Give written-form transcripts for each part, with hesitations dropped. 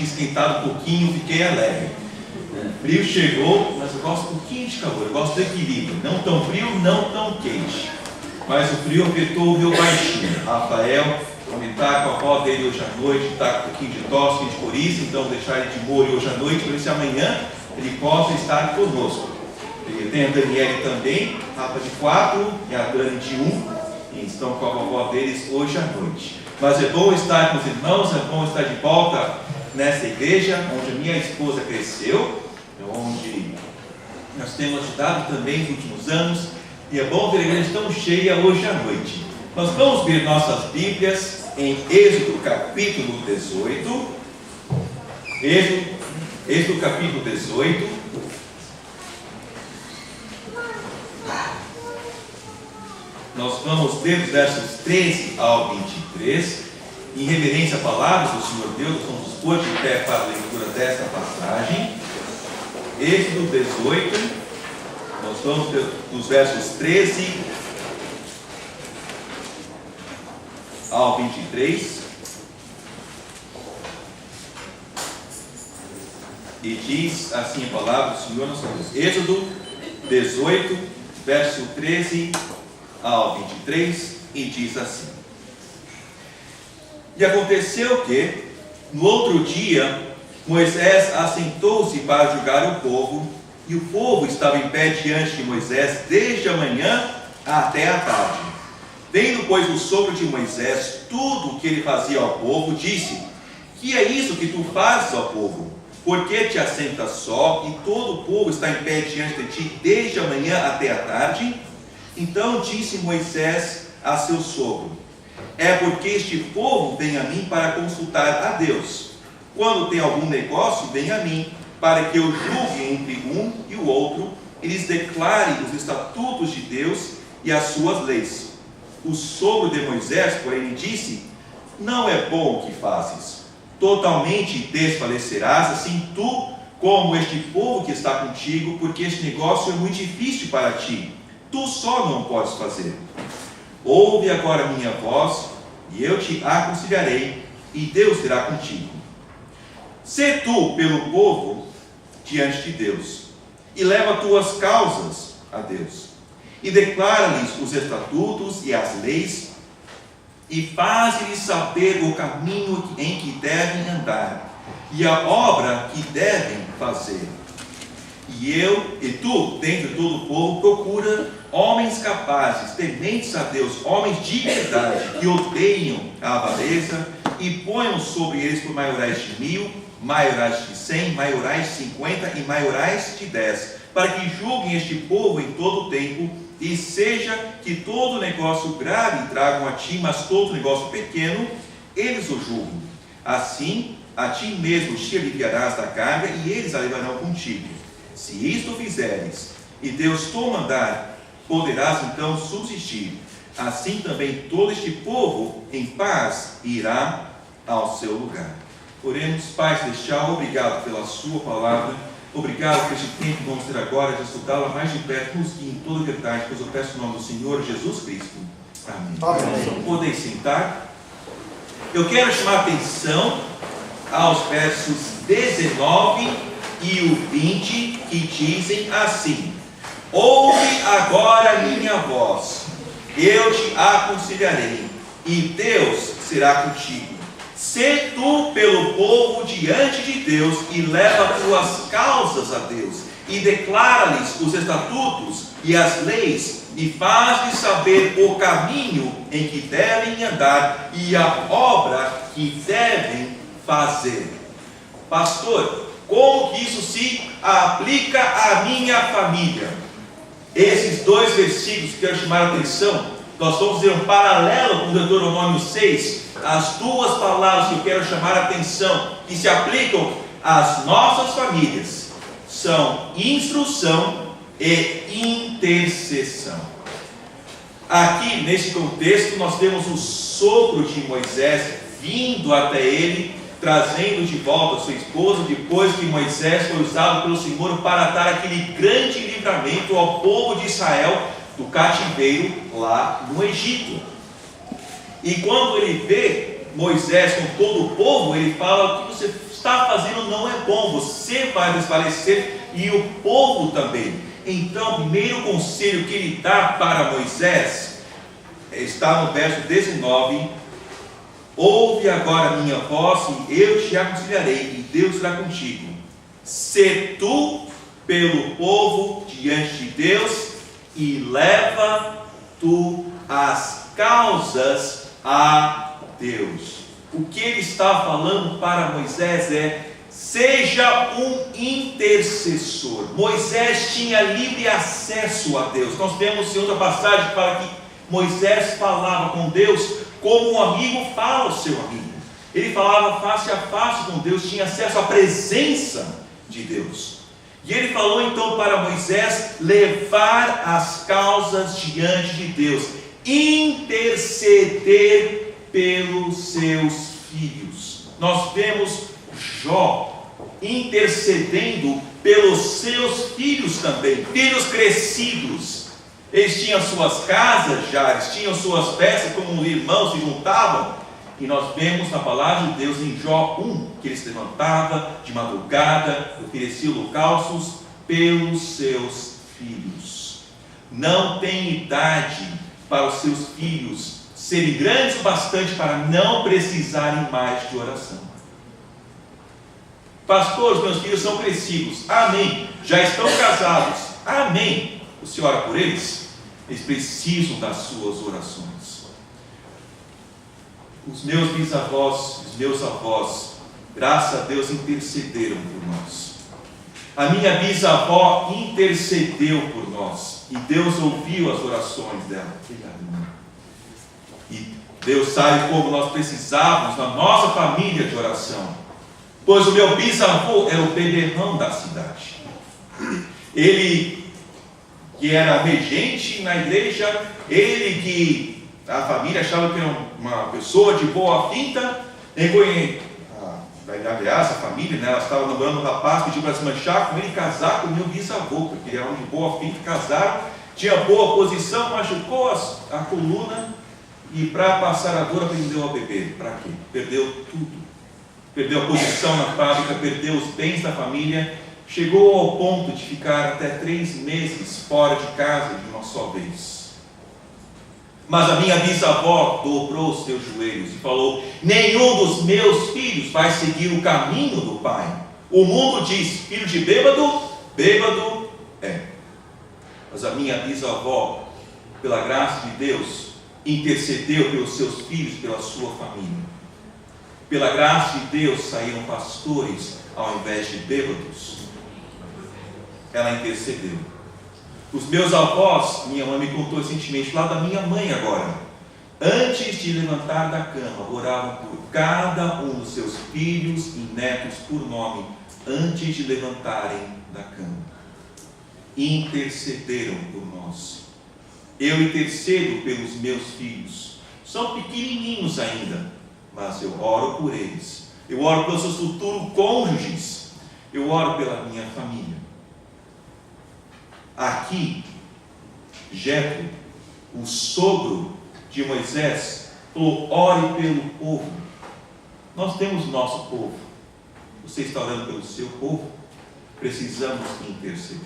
tinha esquentado um pouquinho, fiquei alegre. O frio chegou, mas eu gosto um pouquinho de calor, eu gosto do equilíbrio. Não tão frio, não tão quente. Mas o frio afetou o meu baixinho. Rafael, como ele está com a avó dele hoje à noite, está com um pouquinho de tosse, de coriza, então deixar ele de molho hoje à noite, para ver se amanhã ele possa estar conosco. E tem a Daniele também, Rafa de 4 e a Dani de 1, e estão com a vovó deles hoje à noite. Mas é bom estar com os irmãos, é bom estar de volta nessa igreja, onde a minha esposa cresceu, onde nós temos ajudado também nos últimos anos, e é bom ver a igreja tão cheia hoje à noite. Nós vamos ver nossas Bíblias em Êxodo capítulo 18. Êxodo capítulo 18. Nós vamos ler os versos 13 ao 23. Em reverência à palavra do Senhor Deus, nós vamos pôr de pé para a leitura desta passagem. Êxodo 18. Nós vamos dos versos 13 ao 23. E diz assim a palavra do Senhor nosso Deus. Êxodo 18, verso 13 ao 23, e diz assim: E aconteceu que, no outro dia, Moisés assentou-se para julgar o povo, e o povo estava em pé diante de Moisés desde a manhã até a tarde. Vendo, pois, o sogro de Moisés tudo o que ele fazia ao povo, disse: Que é isso que tu fazes ao povo? Por que te assentas só, e todo o povo está em pé diante de ti desde a manhã até a tarde? Então disse Moisés a seu sogro: É porque este povo vem a mim para consultar a Deus. Quando tem algum negócio, vem a mim, para que eu julgue entre um e o outro, e lhes declare os estatutos de Deus e as suas leis. O sogro de Moisés, porém, lhe disse: Não é bom o que fazes. Totalmente desfalecerás, assim tu como este povo que está contigo, porque este negócio é muito difícil para ti. Tu só não podes fazer. Ouve agora a minha voz, e eu te aconselharei, e Deus será contigo. Sê tu pelo povo diante de Deus, e leva tuas causas a Deus, e declara-lhes os estatutos e as leis, e faz-lhes saber o caminho em que devem andar, e a obra que devem fazer. E tu, dentre todo o povo, procura homens capazes, tementes a Deus, homens de verdade, que odeiam a avareza, e ponham sobre eles por maiorais de 1000, maiorais de 100, maiorais de 50 e maiorais de 10, para que julguem este povo em todo o tempo, e seja que todo negócio grave tragam a ti, mas todo negócio pequeno, eles o julguem. Assim, a ti mesmo te aliviarás da carga, e eles a levarão contigo. Se isto fizeres, e Deus te mandar, poderás então subsistir. Assim também todo este povo em paz irá ao seu lugar. Oremos. Pai celestial, obrigado pela sua palavra, obrigado por este tempo que vamos ter agora de estudá-la mais de perto, nos guie em toda a verdade, pois eu peço em nome do Senhor Jesus Cristo. Amém. Amém. Podem sentar. Eu quero chamar a atenção aos versos 19 e o 20, que dizem assim: Ouve agora a minha voz, eu te aconselharei, e Deus será contigo. Sê tu pelo povo diante de Deus, e leva tuas causas a Deus, e declara-lhes os estatutos e as leis, e faz-lhes saber o caminho em que devem andar, e a obra que devem fazer. Pastor, como que isso se aplica à minha família? Esses dois versículos que quero chamar a atenção, nós vamos ver um paralelo com Deuteronômio 6, as duas palavras que eu quero chamar a atenção, que se aplicam às nossas famílias, são instrução e intercessão. Aqui, nesse contexto, nós temos o sogro de Moisés vindo até ele, trazendo de volta a sua esposa, depois que Moisés foi usado pelo Senhor para dar aquele grande livramento ao povo de Israel do cativeiro lá no Egito. E quando ele vê Moisés com todo o povo, ele fala: o que você está fazendo não é bom, você vai desfalecer e o povo também. Então, o primeiro conselho que ele dá para Moisés está no verso 19: ouve agora a minha voz e eu te aconselharei, e Deus será contigo. Sê tu pelo povo diante de Deus e leva tu as causas a Deus. O que ele está falando para Moisés é: seja um intercessor. Moisés tinha livre acesso a Deus. Nós temos em outra passagem que fala que Moisés falava com Deus como um amigo fala ao seu amigo. Ele falava face a face com Deus, tinha acesso à presença de Deus. E ele falou então para Moisés levar as causas diante de Deus, interceder pelos seus filhos. Nós vemos Jó intercedendo pelos seus filhos também, filhos crescidos. Eles tinham suas casas já, eles tinham suas festas, como irmãos se juntavam. E nós vemos na palavra de Deus em Jó 1, que ele se levantava de madrugada, oferecia holocaustos pelos seus filhos. Não tem idade para os seus filhos serem grandes o bastante para não precisarem mais de oração. Pastor, os meus filhos são crescidos. Amém. Já estão casados. Amém. O Senhor ora por eles? Eles precisam das suas orações. Os meus bisavós, os meus avós, graças a Deus, intercederam por nós. A minha bisavó intercedeu por nós. E Deus ouviu as orações dela. Obrigado, irmão. E Deus sabe como nós precisávamos na nossa família de oração. Pois o meu bisavô era o beberrão da cidade. Ele que era regente na igreja, ele que a família achava que era uma pessoa de boa finta, aliás, a família, né, ela estava namorando um rapaz, pediu para se manchar com ele e casar com o meu bisavô, porque ele era um de boa finta, casaram, tinha boa posição, machucou a coluna, e para passar a dor aprendeu a beber. Para quê? Perdeu tudo. Perdeu a posição na fábrica, perdeu os bens da família, chegou ao ponto de ficar até 3 meses fora de casa de uma só vez. Mas a minha bisavó dobrou os seus joelhos e falou: nenhum dos meus filhos vai seguir o caminho do pai. O mundo diz: filho de bêbado, bêbado é. Mas a minha bisavó, pela graça de Deus, intercedeu pelos seus filhos, pela sua família. Pela graça de Deus saíram pastores ao invés de bêbados. Ela intercedeu. Os meus avós, minha mãe me contou recentemente, lá da minha mãe agora, antes de levantar da cama, oravam por cada um dos seus filhos e netos por nome, antes de levantarem da cama. Intercederam por nós. Eu intercedo pelos meus filhos. São pequenininhos ainda, mas eu oro por eles. Eu oro pelos seus futuros cônjuges. Eu oro pela minha família. Aqui, Jetro, o sogro de Moisés, falou: ore pelo povo. Nós temos nosso povo. Você está orando pelo seu povo? Precisamos interceder.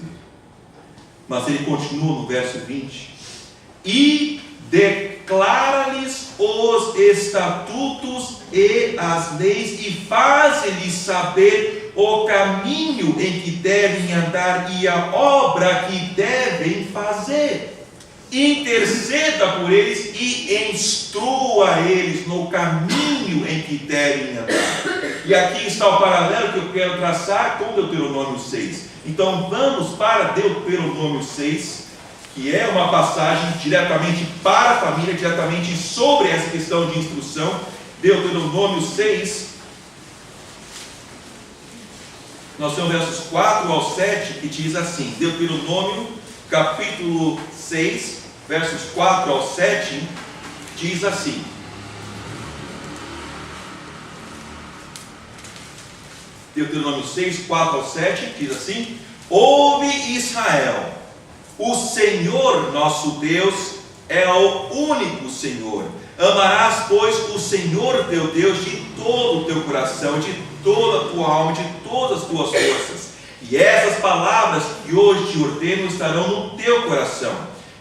Mas ele continua no verso 20: e declara-lhes os estatutos e as leis, e faz-lhes saber o caminho em que devem andar e a obra que devem fazer. Interceda por eles e instrua eles no caminho em que devem andar. E aqui está o paralelo que eu quero traçar com Deuteronômio 6. Então vamos para Deuteronômio 6, que é uma passagem diretamente para a família, diretamente sobre essa questão de instrução. Deuteronômio 6, nós temos versos 4 ao 7, que diz assim, Deuteronômio capítulo 6, versos 4 ao 7, diz assim: Deuteronômio 6, 4 ao 7, diz assim: ouve Israel, o Senhor nosso Deus é o único Senhor. Amarás, pois, o Senhor teu Deus de todo o teu coração, de toda a tua alma, de todas as tuas forças. E essas palavras que hoje te ordeno estarão no teu coração,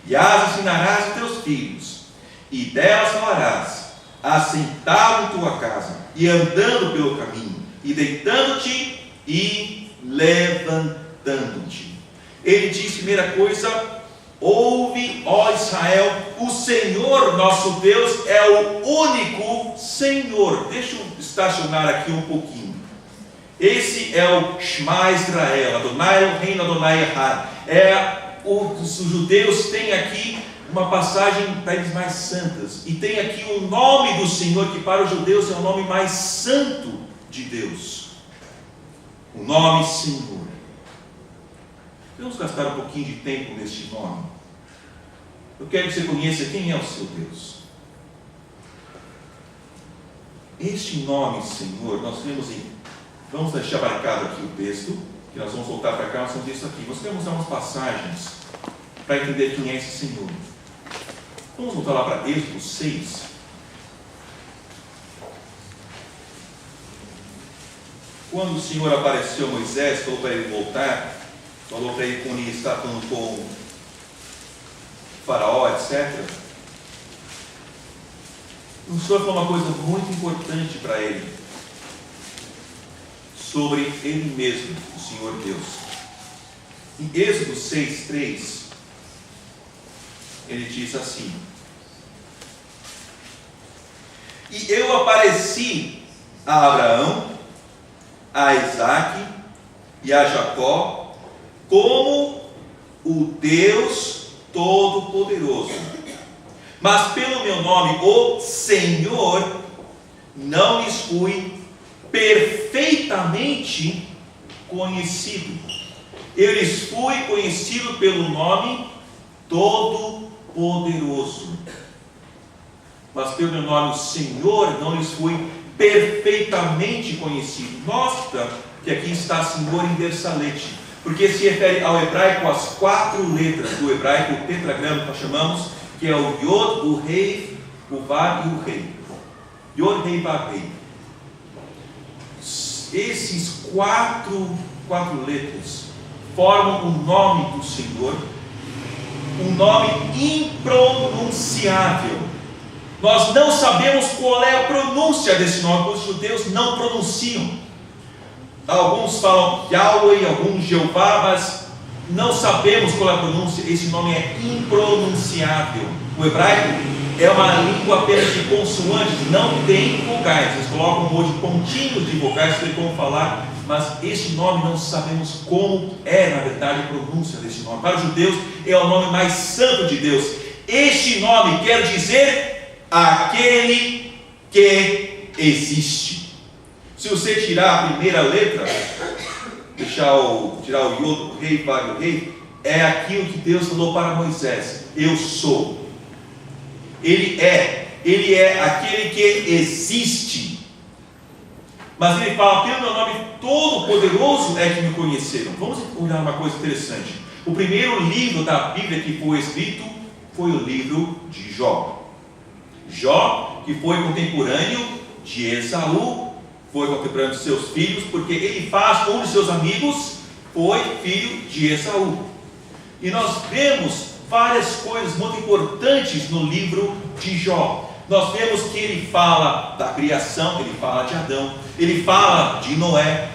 e as ensinarás aos teus filhos, e delas falarás, assentado em tua casa, e andando pelo caminho, e deitando-te e levantando-te. Ele diz, primeira coisa: ouve, ó Israel, o Senhor nosso Deus é o único Senhor. Deixa eu estacionar aqui um pouquinho. Esse é o Shema Israel, Adonai Eloheinu Adonai Echad. Os judeus têm aqui uma passagem para eles mais santas, e tem aqui o nome do Senhor, que para os judeus é o nome mais santo de Deus, o nome Senhor. Vamos gastar um pouquinho de tempo neste nome. Eu quero que você conheça quem é o seu Deus. Este nome Senhor, nós temos vamos deixar marcado aqui o texto, que nós vamos voltar para cá, nós temos isso aqui. Nós queremos dar umas passagens para entender quem é esse Senhor. Vamos voltar lá para Êxodo 6. Quando o Senhor apareceu a Moisés, falou para ele voltar, falou para ele quando ele está falando com o faraó, etc. O Senhor falou uma coisa muito importante para ele, sobre ele mesmo, o Senhor Deus. Em Êxodo 6:3, ele diz assim: e eu apareci a Abraão, a Isaque e a Jacó como o Deus Todo-Poderoso, mas pelo meu nome, o Senhor, não lhes fui perfeitamente conhecido. Eu lhes fui conhecido pelo nome Todo-Poderoso, mas pelo meu nome, o Senhor, não lhes fui perfeitamente conhecido. Nosta que aqui está Senhor em versalete, porque se refere ao hebraico, as 4 letras do hebraico, o tetragrama que nós chamamos, que é o Yod, o Rei, o Vav e o Rei. Yod, Rei, Vav, Rei. Esses quatro letras formam o nome do Senhor, um nome impronunciável. Nós não sabemos qual é a pronúncia desse nome, porque os judeus não pronunciam. Alguns falam Yahweh, alguns Jeová, mas não sabemos qual é a pronúncia. Esse nome é impronunciável. O hebraico é uma língua apenas de consoantes, não tem vogais. Eles colocam um monte de pontinhos de vogais para como falar, mas esse nome não sabemos como é, na verdade, a pronúncia desse nome. Para os judeus é o nome mais santo de Deus. Este nome quer dizer aquele que existe. Se você tirar a primeira letra, tirar o Yod, o Rei, Vav, o Rei, é aquilo que Deus falou para Moisés: eu sou. Ele é aquele que existe. Mas ele fala: pelo meu nome todo-poderoso é que me conheceram. Vamos olhar uma coisa interessante. O primeiro livro da Bíblia que foi escrito foi o livro de Jó. Jó, que foi contemporâneo de Esaú, foi contemporâneo de seus filhos, porque ele faz, um de seus amigos foi filho de Esaú. E nós vemos várias coisas muito importantes no livro de Jó. Nós vemos que ele fala da criação, ele fala de Adão, ele fala de Noé,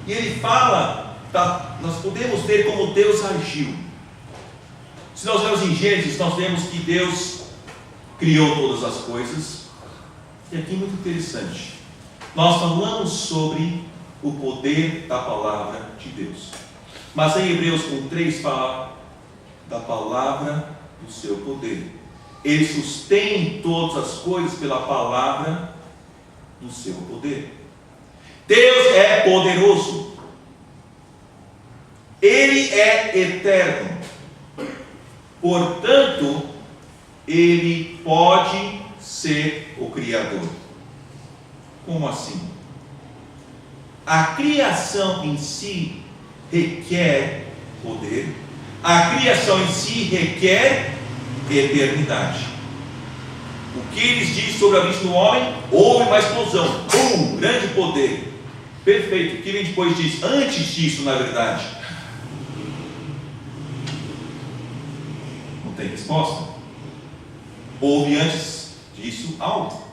e ele fala, nós podemos ver como Deus agiu. Se nós vemos em Gênesis, nós vemos que Deus criou todas as coisas. E aqui é muito interessante, nós falamos sobre o poder da palavra de Deus, mas em Hebreus 1:3 fala da palavra do seu poder. Ele sustém todas as coisas pela palavra do seu poder. Deus é poderoso, Ele é eterno, portanto Ele pode ser o Criador. Como assim? A criação em si requer poder, a criação em si requer eternidade. O que eles dizem sobre a mente do homem? Houve uma explosão, grande poder. Perfeito. O que vem depois disso? Antes disso, na verdade, não tem resposta. Houve antes disso algo.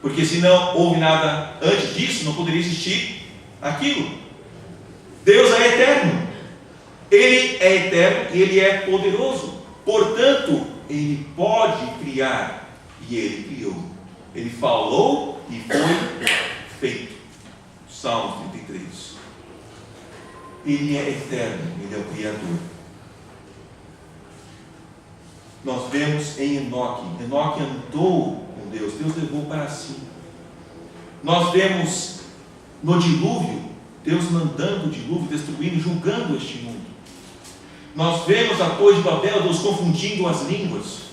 Porque se não houve nada antes disso, não poderia existir aquilo. Deus é eterno. Ele é eterno e Ele é poderoso. Portanto, Ele pode criar. E Ele criou. Ele falou e foi feito. Salmos 33. Ele é eterno. Ele é o Criador. Nós vemos em Enoque. Enoque andou com Deus. Deus levou para si. Nós vemos no dilúvio, Deus mandando o dilúvio, destruindo, julgando este mundo. Nós vemos a Torre de Babel, Deus confundindo as línguas.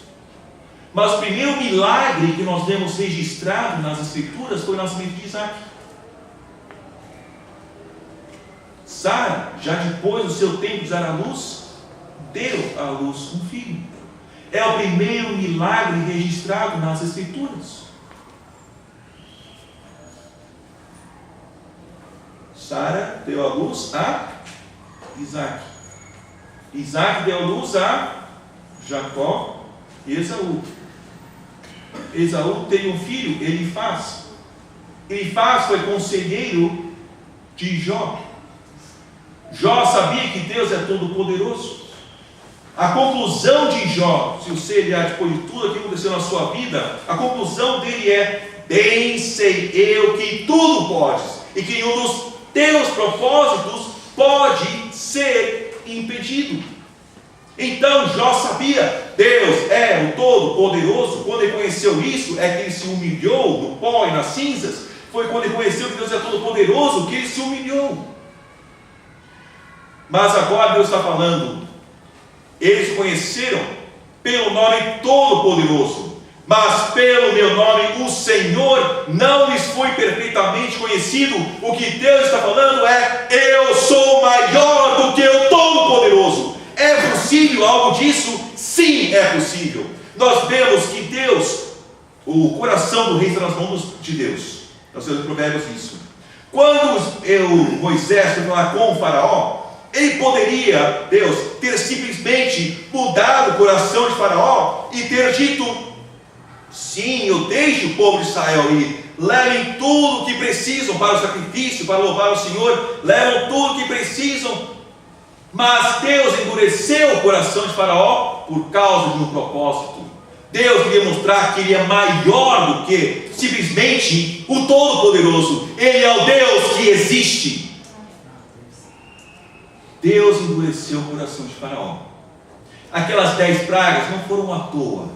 Mas o primeiro milagre que nós vemos registrado nas Escrituras foi o nascimento de Isaac. Sara, já depois do seu tempo de dar à luz, deu à luz um filho. É o primeiro milagre registrado nas Escrituras. Sara deu à luz a Isaac. Isaac deu à luz a Jacó e Esaú. Esaú tem um filho, Elifaz. Elifaz foi conselheiro de Jó. Jó sabia que Deus é todo-poderoso. A conclusão de Jó, se você olhar depois de tudo que aconteceu na sua vida, a conclusão dele é: bem sei eu que tudo podes, e que nenhum dos teus propósitos pode ser impedido. Então Jó sabia, Deus é o Todo-Poderoso. Quando ele conheceu isso, é que ele se humilhou no pó e nas cinzas. Foi quando ele conheceu que Deus é Todo-Poderoso que ele se humilhou. Mas agora Deus está falando, eles se conheceram pelo nome Todo-Poderoso, mas pelo meu nome, o Senhor, não lhes foi perfeitamente conhecido. O que Deus está falando é: eu sou maior do que o Todo-Poderoso. É possível algo disso? Sim, é possível. Nós vemos que Deus, o coração do rei está nas mãos de Deus. Nós temos Provérbios isso. Quando Moisés foi falar com o faraó, ele poderia, Deus, ter simplesmente mudado o coração de faraó e ter dito: sim, eu deixo o povo de Israel ir, levem tudo o que precisam para o sacrifício, para louvar o Senhor, levam tudo o que precisam. Mas Deus endureceu o coração de faraó por causa de um propósito. Deus queria mostrar que Ele é maior do que simplesmente o Todo-Poderoso. Ele é o Deus que existe. Deus endureceu o coração de faraó. Aquelas 10 pragas não foram à toa.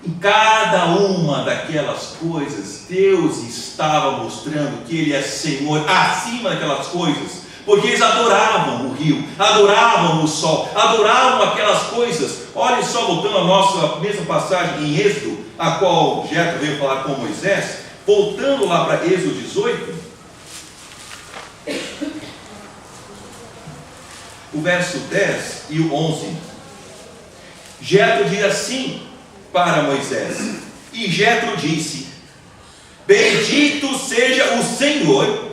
Em cada uma daquelas coisas, Deus estava mostrando que Ele é Senhor acima daquelas coisas. Porque eles adoravam o rio, adoravam o sol, adoravam aquelas coisas. Olhem só, voltando à nossa mesma passagem em Êxodo, a qual Jetro veio falar com Moisés. Voltando lá para Êxodo 18, o verso 10 e o 11. Jetro diz assim para Moisés, e Jetro disse: bendito seja o Senhor,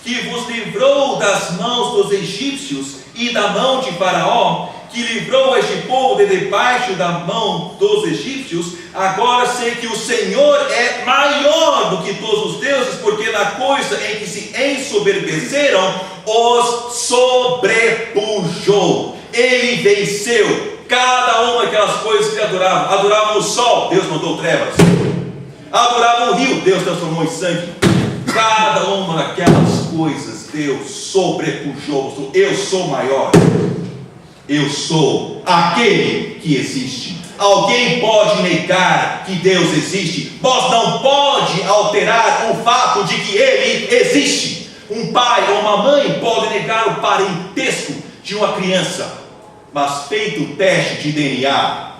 que vos livrou das mãos dos egípcios e da mão de Faraó, que livrou este povo de debaixo da mão dos egípcios. Agora sei que o Senhor é maior do que todos os deuses, porque na coisa em que se ensoberbeceram, os sobrepujou. Ele venceu cada uma daquelas coisas que adoravam. Adoravam o sol, Deus mandou trevas. Adoravam o rio, Deus transformou em sangue. Cada uma daquelas coisas Deus sobrepujou. Eu sou maior. Eu sou aquele que existe. Alguém pode negar que Deus existe, mas não pode alterar o fato de que Ele existe. Um pai ou uma mãe pode negar o parentesco de uma criança, mas feito o teste de DNA,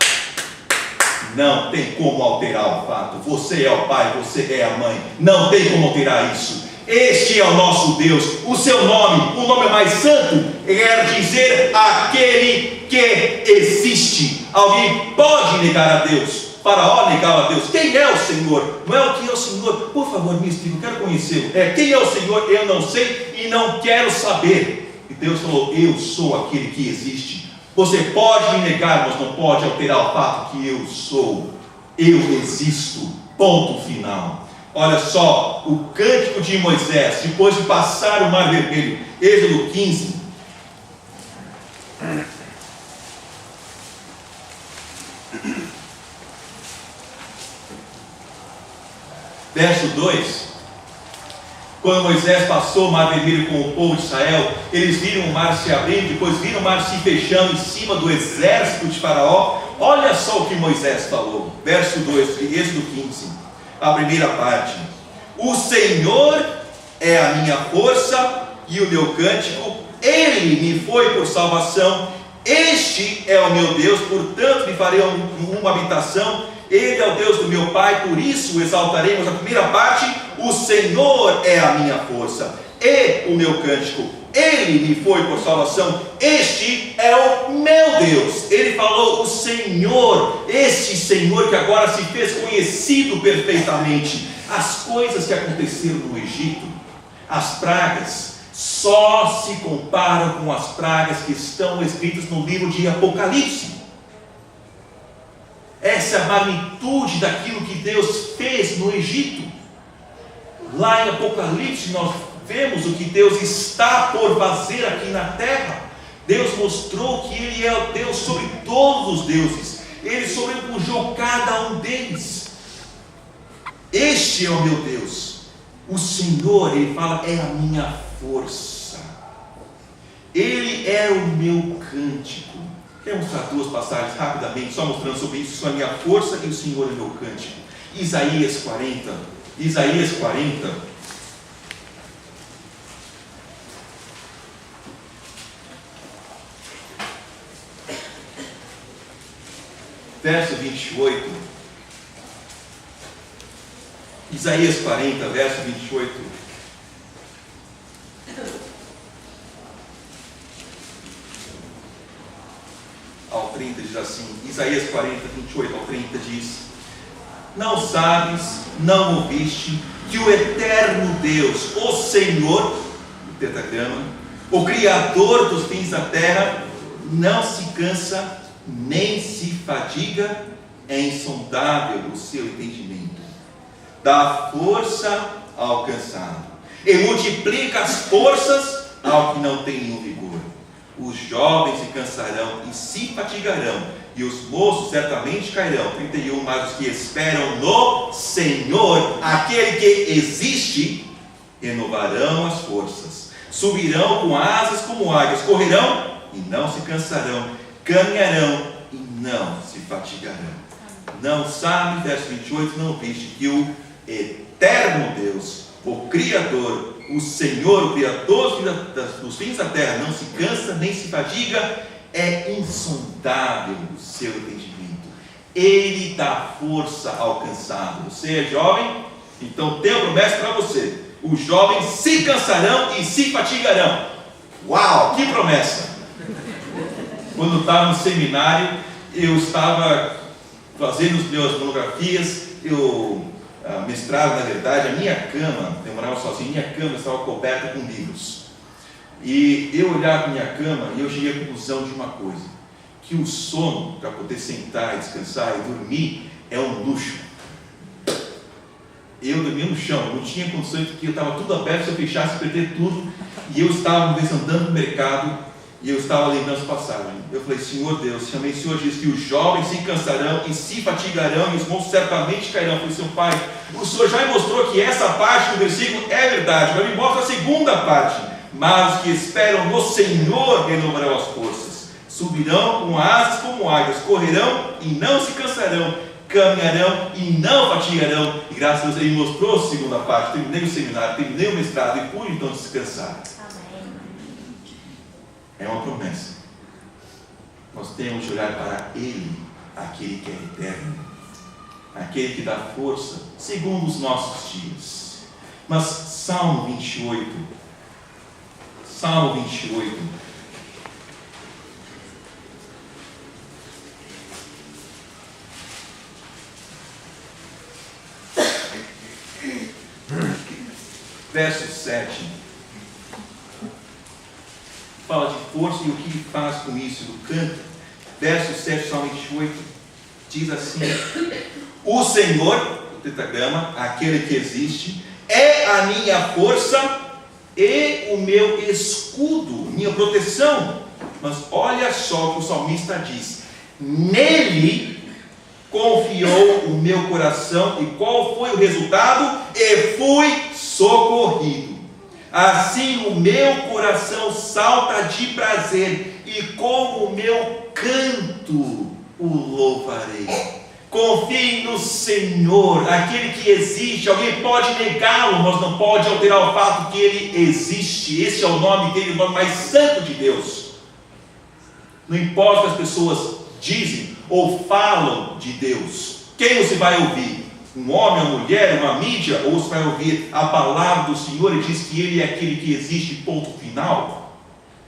não tem como alterar o fato. Você é o pai, você é a mãe, não tem como alterar isso. Este é o nosso Deus. O seu nome, o nome mais santo, quer dizer aquele que existe. Alguém pode negar a Deus? Faraó negava a Deus. Quem é o Senhor? Não é o que é o Senhor. Por favor, me explique, eu quero conhecê-lo. Quem é o Senhor? Eu não sei e não quero saber. E Deus falou: eu sou aquele que existe. Você pode me negar, mas não pode alterar o fato que eu sou. Eu existo. Ponto final. Olha só, o cântico de Moisés, depois de passar o Mar Vermelho, Êxodo 15. Verso 2. Quando Moisés passou o Mar Vermelho com o povo de Israel, eles viram o mar se abrindo, depois viram o mar se fechando em cima do exército de Faraó. Olha só o que Moisés falou. Verso 2, Êxodo 15. A primeira parte: o Senhor é a minha força e o meu cântico, Ele me foi por salvação, este é o meu Deus, portanto lhe farei uma habitação, Ele é o Deus do meu Pai, por isso o exaltaremos. A primeira parte: o Senhor é a minha força e o meu cântico, Ele me foi por salvação, este é o meu Deus. Ele falou o Senhor, este Senhor que agora se fez conhecido perfeitamente. As coisas que aconteceram no Egito, as pragas, só se comparam com as pragas que estão escritas no livro de Apocalipse. Essa é a magnitude daquilo que Deus fez no Egito. Lá em Apocalipse nós vemos o que Deus está por fazer aqui na terra. Deus mostrou que Ele é o Deus sobre todos os deuses. Ele sobrepujou cada um deles. Este é o meu Deus. O Senhor, Ele fala, é a minha força. Ele é o meu cântico. Quero mostrar duas passagens rapidamente, só mostrando sobre isso. Isso é a minha força e o Senhor é o meu cântico. Isaías 40. Isaías 40. Verso 28. Isaías 40, verso 28. Ao 30 diz assim, Isaías 40, 28 ao 30 diz: não sabes, não ouviste, que o eterno Deus, o Senhor, o tetragrama, o Criador dos fins da terra, não se cansa, nem se fadiga, é insondável o seu entendimento, dá força ao cansado, e multiplica as forças ao que não tem nenhum vigor. Os jovens se cansarão e se fatigarão, e os moços certamente cairão. 31. Mas os que esperam no Senhor, aquele que existe, renovarão as forças, subirão com asas como águias, correrão e não se cansarão, caminharão e não se fatigarão. Não sabe, verso 28, não viste que o eterno Deus, o Criador, o Senhor, o Criador dos fins da terra, não se cansa nem se fadiga, é insondável o seu entendimento, Ele dá força ao cansado. Você é jovem? Então tenho promessa para você: os jovens se cansarão e se fatigarão. Uau, que promessa! Quando eu estava no seminário, eu estava fazendo as minhas monografias, mestrado, na verdade, a minha cama, eu morava sozinho, minha cama estava coberta com livros. E eu olhava para minha cama e eu cheguei à conclusão de uma coisa: que o sono, para poder sentar, descansar e dormir, é um luxo. Eu dormia no chão, não tinha condições, porque eu estava tudo aberto, se eu fechasse, perder tudo. E eu estava, uma vez, andando no mercado, e eu estava lembrando as passagens. Eu falei: Senhor Deus, chamei o Senhor, diz que os jovens se cansarão e se fatigarão, e os moços certamente cairão. Eu falei: Seu Pai, o Senhor já me mostrou que essa parte do versículo é verdade, agora me mostra a segunda parte. Mas os que esperam no Senhor renovarão as forças, subirão com asas como águias, correrão e não se cansarão, caminharão e não fatigarão. E graças a Deus Ele mostrou a segunda parte. Terminei o seminário, terminei o mestrado e pude então descansar. É uma promessa. Nós temos de olhar para Ele, aquele que é eterno, aquele que dá força segundo os nossos dias. Mas Salmo 28, Salmo 28, verso 7. Fala de força e o que ele faz com isso, do canto. Verso 7, Salmo 28, diz assim: o Senhor, o tetragrama, aquele que existe, é a minha força e o meu escudo, minha proteção. Mas olha só o que o salmista diz: nele confiou o meu coração, e qual foi o resultado? E fui socorrido. Assim o meu coração salta de prazer, e com o meu canto o louvarei. Confie no Senhor, aquele que existe. Alguém pode negá-lo, mas não pode alterar o fato que ele existe. Esse é o nome dele, o nome mais santo de Deus. Não importa o que as pessoas dizem ou falam de Deus, quem você vai ouvir? Um homem, uma mulher, uma mídia? Ou você vai ouvir a palavra do Senhor e diz que Ele é aquele que existe, ponto final?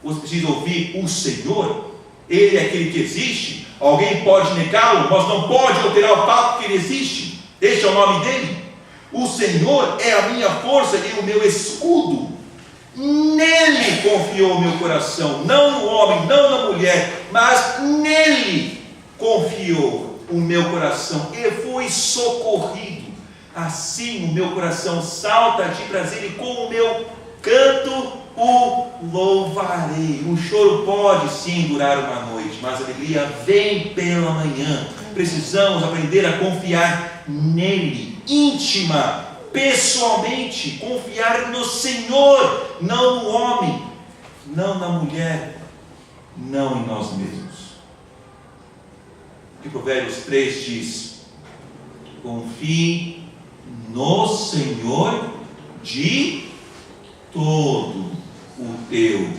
Você precisa ouvir o Senhor, Ele é aquele que existe. Alguém pode negá-lo, mas não pode alterar o fato que Ele existe. Este é o nome dele. O Senhor é a minha força e o meu escudo. Nele confiou o meu coração, não no homem, não na mulher, mas nele confiou o meu coração e fui socorrido. Assim o meu coração salta de prazer, e com o meu canto o louvarei. O choro pode sim durar uma noite, mas a alegria vem pela manhã. Precisamos aprender a confiar nele, íntima, pessoalmente, confiar no Senhor, não no homem, não na mulher, não em nós mesmos. O que Provérbios 3 diz: confie no Senhor de todo o teu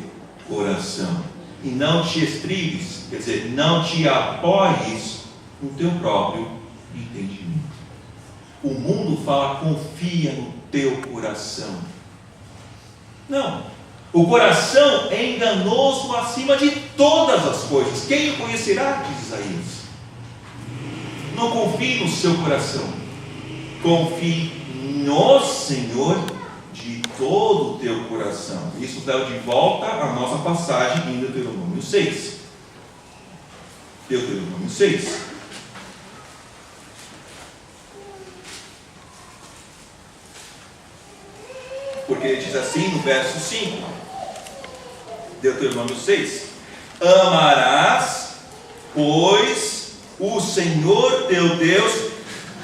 coração, e não te estribes, quer dizer, não te apoies no teu próprio entendimento. O mundo fala: confia no teu coração. Não, o coração é enganoso acima de todas as coisas. Quem o conhecerá, diz Isaías. Não confie no seu coração, confie no Senhor de todo o teu coração. Isso dá de volta a nossa passagem em Deuteronômio 6. Deuteronômio 6. Porque ele diz assim no verso 5, Deuteronômio 6: amarás, pois, o Senhor teu Deus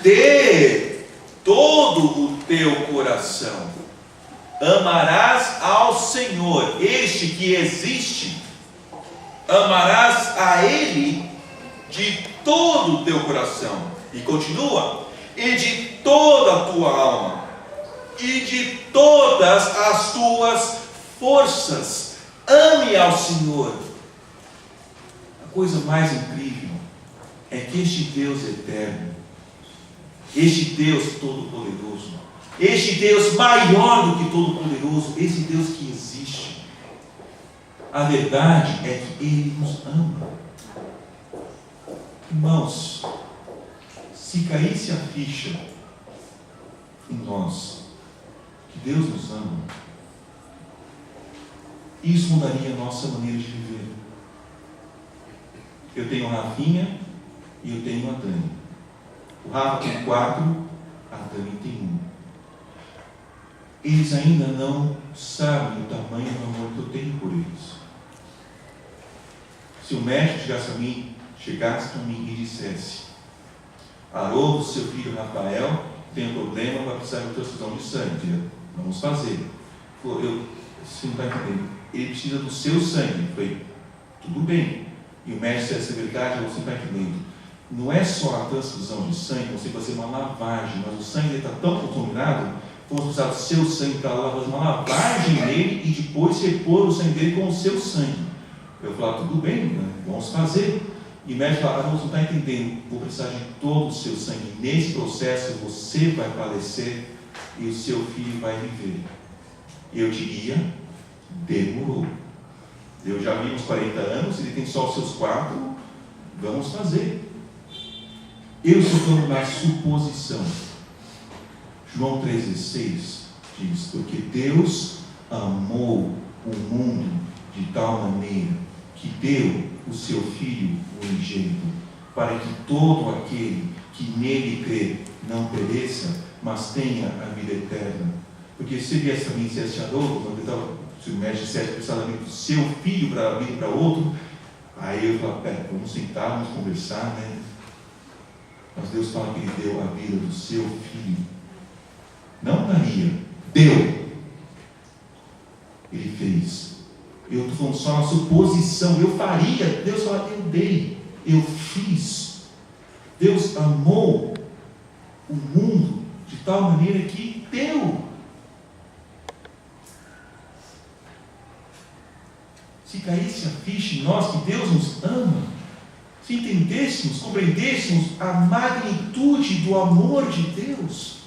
de todo o teu coração. Amarás ao Senhor, este que existe, amarás a Ele de todo o teu coração. E continua: e de toda a tua alma, e de todas as tuas forças. Ame ao Senhor. A coisa mais incrível é que este Deus eterno, este Deus todo-poderoso, este Deus maior do que todo-poderoso, esse Deus que existe, a verdade é que Ele nos ama. Irmãos, se caísse a ficha em nós que Deus nos ama, isso mudaria a nossa maneira de viver. Eu tenho a Rafinha e eu tenho a Dani. O Rafa tem 4, a Dani tem 1. Eles ainda não sabem o tamanho do amor que eu tenho por eles. Se o médico chegasse para mim e dissesse: Haroldo, seu filho Rafael tem um problema, vai precisar de transfusão de sangue, vamos fazer. Você não está entendendo, ele precisa do seu sangue. Eu falei: tudo bem. E o médico disse: essa é verdade, você não está entendendo. Não é só a transfusão de sangue, você vai fazer uma lavagem, mas o sangue está tão contaminado, vamos precisar do seu sangue para lá, fazer uma lavagem nele e depois repor o sangue dele com o seu sangue. Eu falei: tudo bem, né? Vamos fazer. E o médico falava: você não está entendendo, vou precisar de todo o seu sangue. Nesse processo você vai falecer e o seu filho vai viver. Eu diria: demorou. Eu já vi uns 40 anos, ele tem só os seus 4, vamos fazer. Eu estou falando na suposição. João 3,16 diz, porque Deus amou o mundo de tal maneira que deu o seu Filho unigênito, para que todo aquele que nele crê não pereça, mas tenha a vida eterna. Porque se ele também dissesse a novo, se o mestre dissesse precisamente do seu filho para vir para outro, aí eu falo, pera, vamos sentar, vamos conversar, né? Mas Deus fala que Ele deu a vida do seu filho. Não daria, deu. Ele fez. Eu estou falando só na suposição, eu faria. Deus fala, eu dei, eu fiz. Deus amou o mundo de tal maneira que deu. Se caísse a ficha em nós que Deus nos ama, se entendêssemos, compreendêssemos a magnitude do amor de Deus.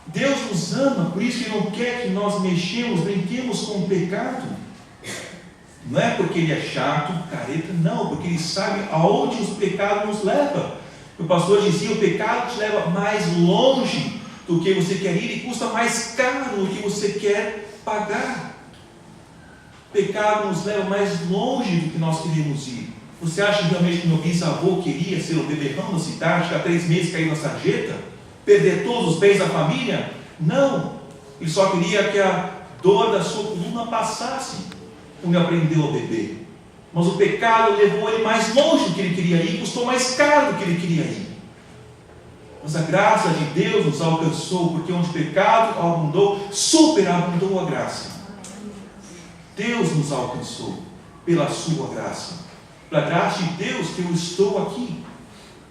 Deus nos ama, por isso Ele não quer que nós brinquemos com o pecado. Não é porque Ele é chato, careta, não, porque Ele sabe aonde os pecados nos levam. O pastor dizia, o pecado te leva mais longe do que você quer ir e custa mais caro do que você quer pagar. O pecado nos leva mais longe do que nós queremos ir. Você acha realmente que meu bisavô queria ser o beberrão da cidade, ficar 3 meses cair na sarjeta? Perder todos os bens da família? Não. Ele só queria que a dor da sua coluna passasse quando ele aprendeu a beber. Mas o pecado levou ele mais longe do que ele queria ir, custou mais caro do que ele queria ir. Mas a graça de Deus nos alcançou, porque onde o pecado abundou, superabundou a graça. Deus nos alcançou pela sua graça. Pela graça de Deus que eu estou aqui.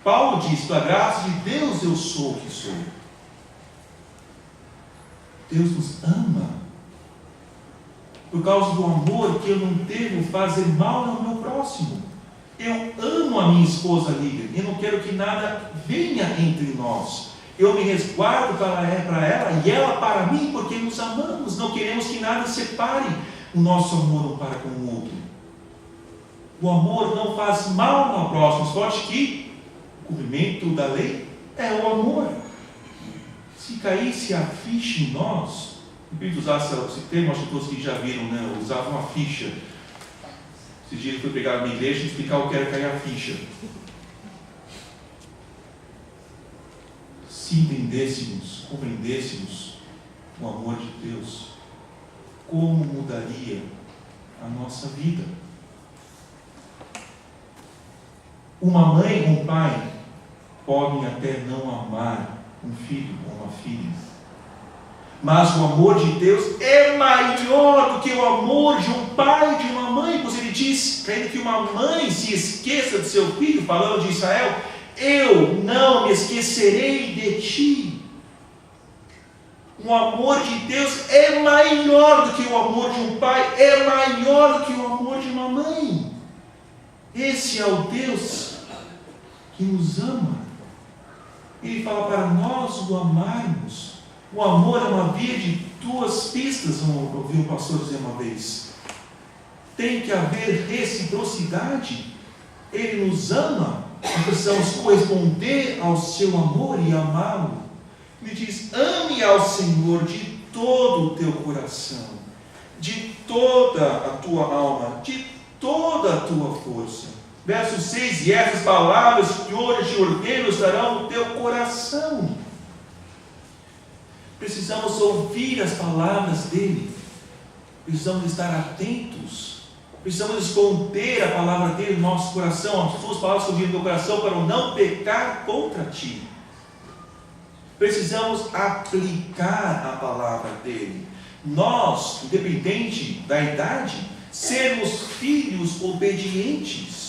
Paulo diz, pela graça de Deus eu sou o que sou. Deus nos ama. Por causa do amor que eu não devo fazer mal ao meu próximo. Eu amo a minha esposa Lívia. Eu não quero que nada venha entre nós. Eu me resguardo para ela e ela para mim, porque nos amamos. Não queremos que nada separe o nosso amor um para com o outro. O amor não faz mal ao próximo, só que o cumprimento da lei é o amor. Se caísse a ficha em nós, eu usasse esse termo, acho que todos que já viram, né? Usava uma ficha. Esse dia eu fui pegar a minha igreja e explicar o que era cair a ficha. Se entendêssemos, compreendêssemos o amor de Deus, como mudaria a nossa vida? Uma mãe ou um pai podem até não amar um filho ou uma filha, mas o amor de Deus é maior do que o amor de um pai e de uma mãe, pois ele diz, querendo que uma mãe se esqueça de seu filho, falando de Israel, eu não me esquecerei de ti. O amor de Deus é maior do que o amor de um pai, é maior do que o amor de uma mãe. Esse é o Deus que nos ama. Ele fala para nós o amarmos. O amor é uma via de 2 pistas, eu ouvi o pastor dizer uma vez. Tem que haver reciprocidade. Ele nos ama, nós precisamos corresponder ao seu amor e amá-lo. Ele diz, ame ao Senhor de todo o teu coração, de toda a tua alma, de toda a tua força. Verso 6, e essas palavras que hoje te ordeno estarão no teu coração. Precisamos ouvir as palavras dele, precisamos estar atentos, precisamos esconder a palavra dele no nosso coração, as suas palavras escondidas no teu coração, para não pecar contra ti. Precisamos aplicar a palavra dele. Nós, independente da idade, sermos filhos obedientes.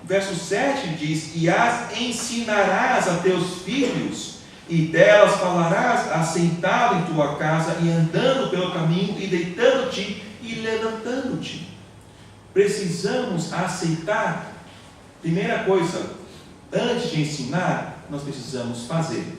Verso 7 diz, e as ensinarás a teus filhos, e delas falarás assentado em tua casa, e andando pelo caminho, e deitando-te e levantando-te. Precisamos aceitar. Primeira coisa, antes de ensinar, nós precisamos fazer.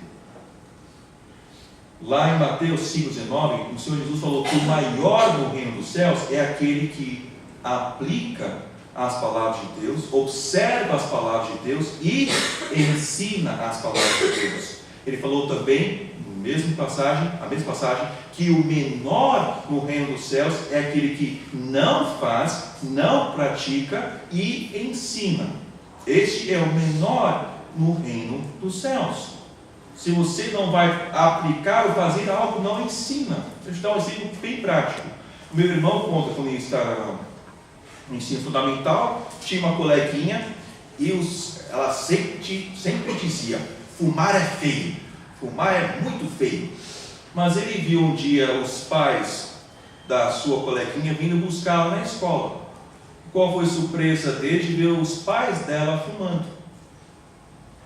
Lá em Mateus 5,19, o Senhor Jesus falou que o maior no reino dos céus é aquele que aplica as palavras de Deus, observa as palavras de Deus e ensina as palavras de Deus. Ele falou também a mesma passagem, que o menor no reino dos céus é aquele que não faz, não pratica e ensina. Este é o menor no reino dos céus. Se você não vai aplicar ou fazer algo, não ensina. Deixa eu dar um exemplo bem prático. O meu irmão conta, quando ele estava no ensino fundamental, tinha uma coleguinha e ela sempre dizia: fumar é feio, fumar é muito feio. Mas ele viu um dia os pais da sua coleguinha vindo buscá-la na escola. Qual foi a surpresa dele de ver os pais dela fumando?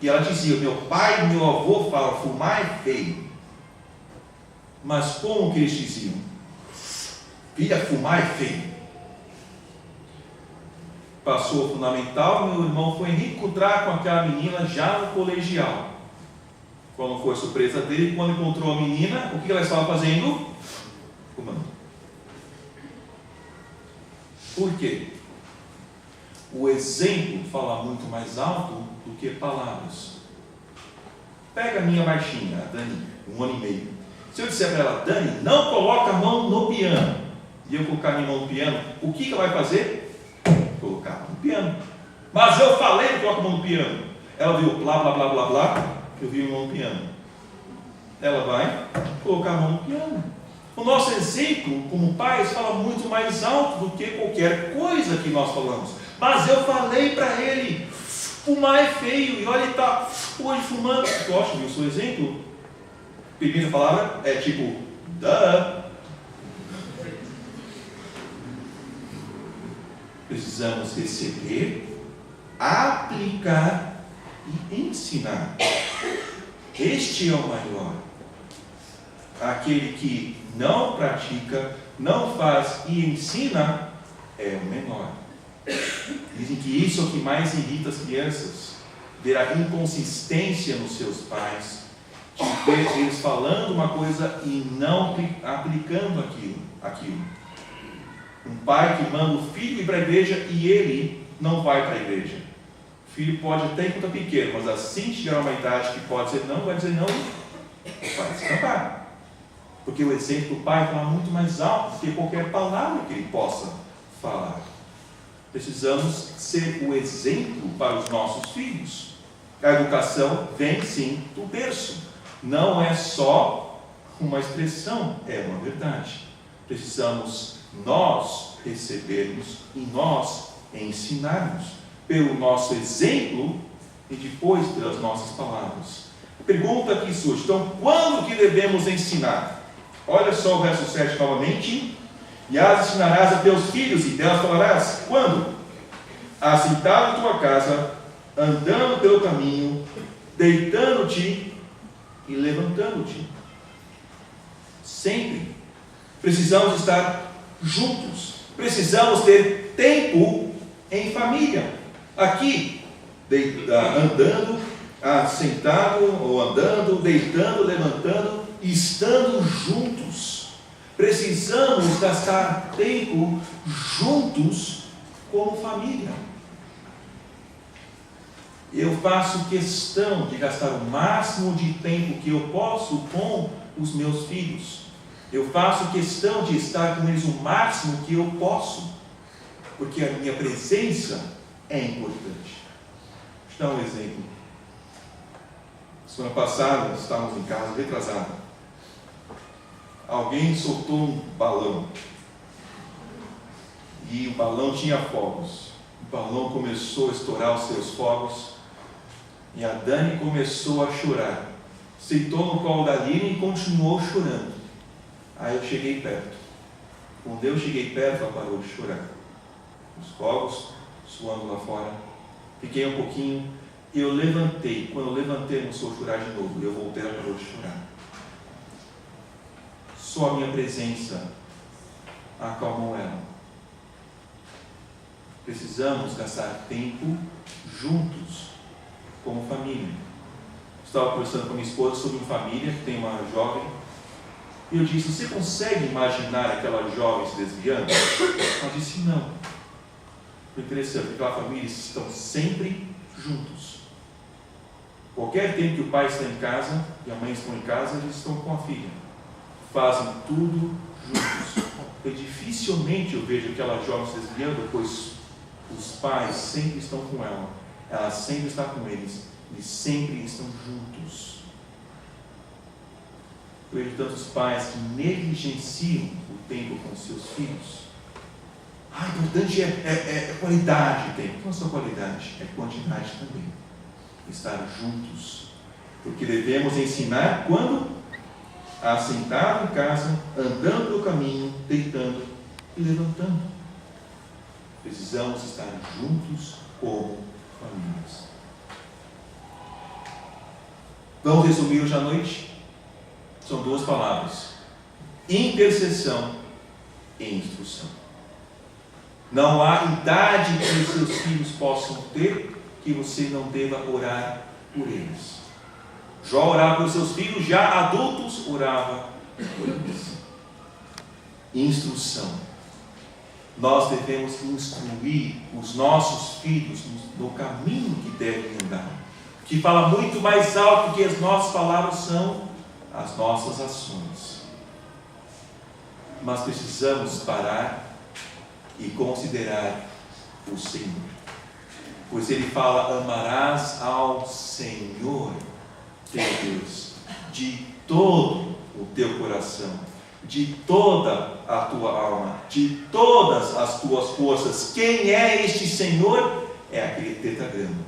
E ela dizia: meu pai e meu avô falam, fumar é feio. Mas como que eles diziam? Filha, fumar é feio. Passou o fundamental, meu irmão foi reencontrar com aquela menina já no colegial. Qual foi a surpresa dele? Quando encontrou a menina, o que ela estava fazendo? Fumando. Por quê? O exemplo fala muito mais alto do que palavras. Pega a minha Martinha, a Dani, 1 ano e meio. Se eu disser para ela: Dani, não coloca a mão no piano, e eu colocar a minha mão no piano, o que ela vai fazer? Colocar a mão no piano. Mas eu falei que coloca a mão no piano. Ela viu blá blá blá blá blá, eu vi a mão no piano. Ela vai colocar a mão no piano. O nosso exemplo como pais fala muito mais alto do que qualquer coisa que nós falamos. Mas eu falei para ele: fumar é feio, e olha, ele está hoje fumando. Gosto do seu exemplo? A primeira palavra é tipo, duh. Precisamos receber, aplicar e ensinar. Este é o maior. Aquele que não pratica, não faz e ensina é o menor. Dizem que isso é o que mais irrita as crianças, ver a inconsistência nos seus pais, de ver eles falando uma coisa e não aplicando aquilo. Um pai que manda o filho ir para a igreja e ele não vai para a igreja. O filho pode até enquanto pequeno, mas assim chegar a uma idade que pode dizer não, vai dizer não, vai escapar. Porque o exemplo do pai fala muito mais alto do que qualquer palavra que ele possa falar. Precisamos ser o exemplo para os nossos filhos. A educação vem sim do berço. Não é só uma expressão, é uma verdade. Precisamos nós recebermos e nós ensinarmos pelo nosso exemplo e depois pelas nossas palavras. Pergunta que surge: então, quando que devemos ensinar? Olha só o verso 7 novamente. E as ensinarás a teus filhos, e delas falarás. Quando? Assentado em tua casa, andando pelo caminho, deitando-te e levantando-te. Sempre. Precisamos estar juntos. Precisamos ter tempo em família. Aqui, andando, sentado ou andando, deitando, levantando, estando juntos. Precisamos gastar tempo juntos como família. Eu faço questão de gastar o máximo de tempo que eu posso com os meus filhos. Eu faço questão de estar com eles o máximo que eu posso, porque a minha presença é importante. Deixa eu dar um exemplo. Semana passada, estávamos em casa, retrasado. Alguém soltou um balão. E o balão tinha fogos. O balão começou a estourar os seus fogos. E a Dani começou a chorar. Sentou no colo da Lina e continuou chorando. Aí eu cheguei perto. Quando eu cheguei perto, ela parou de chorar. Os fogos suando lá fora. Fiquei um pouquinho. E eu levantei. Quando eu levantei, começou a chorar de novo. Eu voltei, ela parou de chorar. Só a minha presença acalmou ela. Precisamos gastar tempo juntos, como família. Estava conversando com a minha esposa sobre uma família que tem uma jovem. E eu disse: você consegue imaginar aquela jovem se desviando? Ela disse: não. Foi interessante, porque aquela família estão sempre juntos. Qualquer tempo que o pai está em casa e a mãe estão em casa, eles estão com a filha. Fazem tudo juntos. E dificilmente eu vejo aquela jovem se desviando, pois os pais sempre estão com ela sempre está com eles sempre estão juntos. Eu vejo tantos pais que negligenciam o tempo com seus filhos. O importante é qualidade de tempo. Não é só qualidade, é quantidade também. Estar juntos. Porque devemos ensinar quando? Assentado em casa, andando pelo caminho, deitando e levantando. Precisamos estar juntos como famílias. Vamos resumir hoje à noite? São 2 palavras: intercessão e instrução. Não há idade que os seus filhos possam ter que você não deva orar por eles. Jó orava pelos seus filhos, já adultos orava por eles. Instrução. Nós devemos instruir os nossos filhos no caminho que devem andar, que fala muito mais alto que as nossas palavras são as nossas ações. Mas precisamos parar e considerar o Senhor, pois Ele fala: amarás ao Senhor teu Deus de todo o teu coração, de toda a tua alma, de todas as tuas forças. Quem é este Senhor? É aquele tetragrama,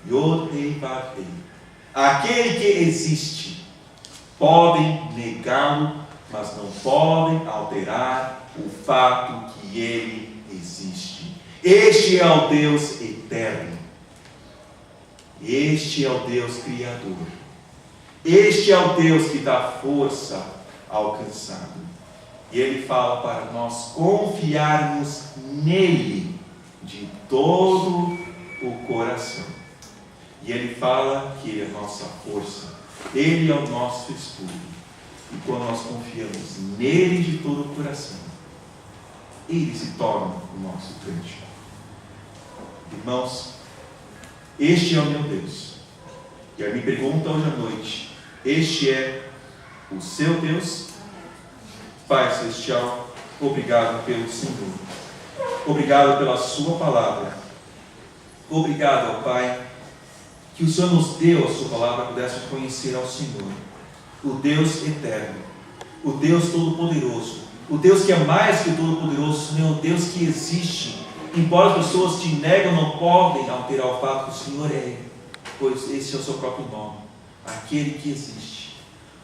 Yod Hei Vav Hei, aquele que existe. Podem negá-lo, mas não podem alterar o fato que ele existe. Este é o Deus eterno. Este é o Deus criador. Este é o Deus que dá força ao cansado. E Ele fala para nós confiarmos nele de todo o coração. E Ele fala que Ele é a nossa força. Ele é o nosso escudo. E quando nós confiamos nele de todo o coração, Ele se torna o nosso grande. Irmãos, este é o meu Deus. E a minha pergunta hoje à noite: este é o seu Deus? Pai Celestial, obrigado pelo Senhor. Obrigado pela sua palavra. Obrigado, ó Pai, que o Senhor nos deu a sua palavra, pudéssemos conhecer ao Senhor, o Deus eterno, o Deus todo-poderoso, o Deus que é mais que todo-poderoso, Senhor, o Deus que existe. Embora as pessoas te negam, não podem alterar o fato que o Senhor é Ele, pois esse é o seu próprio nome, aquele que existe.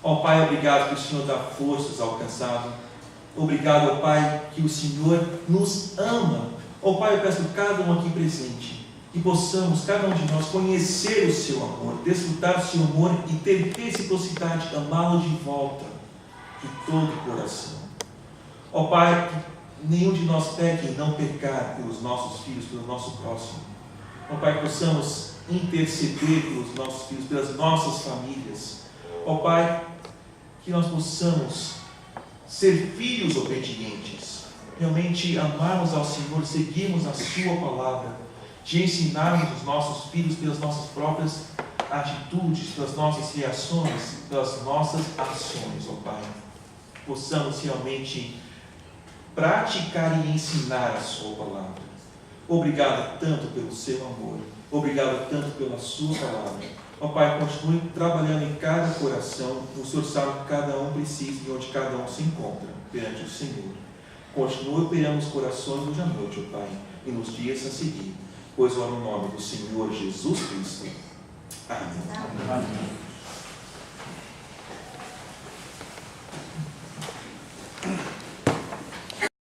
Ó Pai, obrigado que o Senhor dá forças ao cansado. Obrigado, ó Pai, que o Senhor nos ama. Ó Pai, eu peço a cada um aqui presente que possamos, cada um de nós, conhecer o seu amor, desfrutar do seu amor e ter reciprocidade, amá-lo de volta, de todo o coração. Ó Pai, que nenhum de nós peque em não pecar pelos nossos filhos, pelo nosso próximo. Ó Pai, que possamos interceder pelos nossos filhos, pelas nossas famílias. Ó Pai, que nós possamos ser filhos obedientes, realmente amarmos ao Senhor, seguirmos a sua palavra, de ensinarmos os nossos filhos pelas nossas próprias atitudes, pelas nossas reações, pelas nossas ações, ó Pai. Possamos realmente praticar e ensinar a sua palavra. Obrigado tanto pelo seu amor, obrigado tanto pela sua palavra. Ó Pai, continue trabalhando em cada coração. O Senhor sabe que cada um precisa e onde cada um se encontra perante o Senhor. Continue operando os corações hoje à noite, ó Pai, e nos dias a seguir, pois oro no nome do Senhor Jesus Cristo. Amém. Amém.